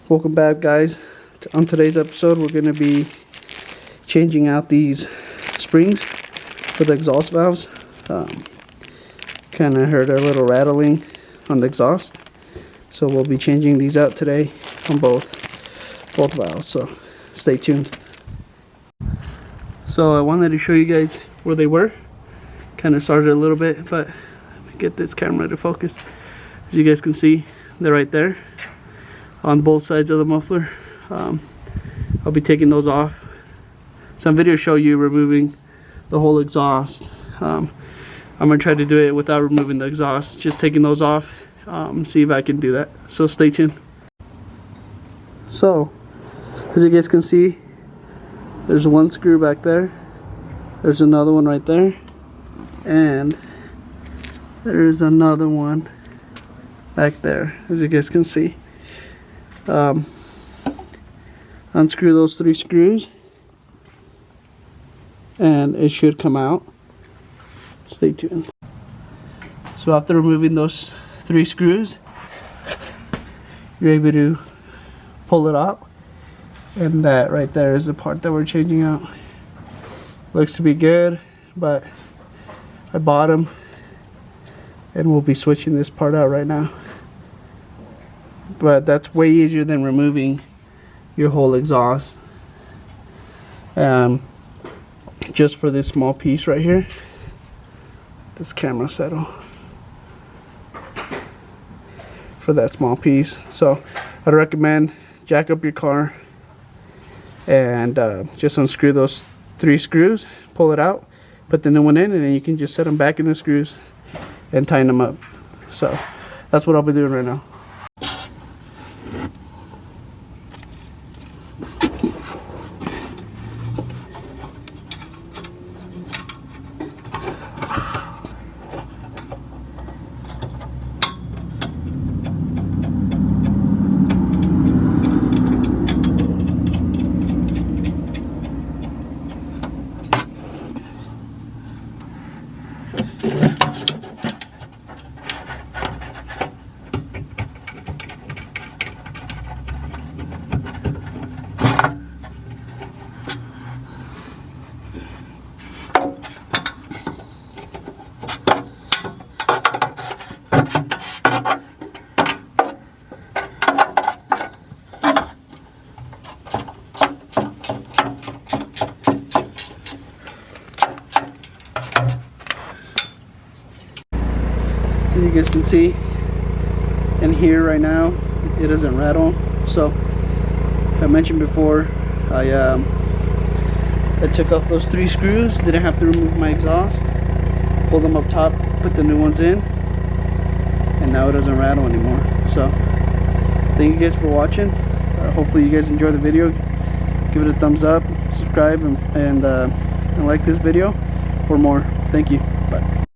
Welcome back, guys. On today's episode, we're going to be changing out these springs for the exhaust valves. Kind of heard a little rattling on the exhaust, so we'll be changing these out today on both valves, so stay tuned. So I wanted to show you guys where they were. Kind of started a little bit, but let me get this camera to focus. As you guys can see, they're right there on both sides of the muffler. I'll be taking those off. Some videos show you removing the whole exhaust. I'm gonna try to do it without removing the exhaust, just taking those off. See if I can do that, so stay tuned. So as you guys can see, there's one screw back there, there's another one right there, and there's another one back there, as you guys can see. Unscrew those 3 screws and it should come out. Stay tuned. So after removing those 3 screws, you're able to pull it out, and that right there is the part that we're changing out. Looks to be good, but I bought them and we'll be switching this part out right now. But that's way easier than removing your whole exhaust. Just for this small piece right here, this camera settle for that small piece. So I'd recommend jack up your car and just unscrew those 3 screws, pull it out, put the new one in, and then you can just set them back in the screws and tighten them up. So that's what I'll be doing right now. So you guys can see in here right now, it doesn't rattle. So I mentioned before, I took off those 3 screws, didn't have to remove my exhaust, pulled them up top, put the new ones in, and now it doesn't rattle anymore. So thank you guys for watching. Hopefully you guys enjoy the video. Give it a thumbs up, subscribe, and like this video for more. Thank you.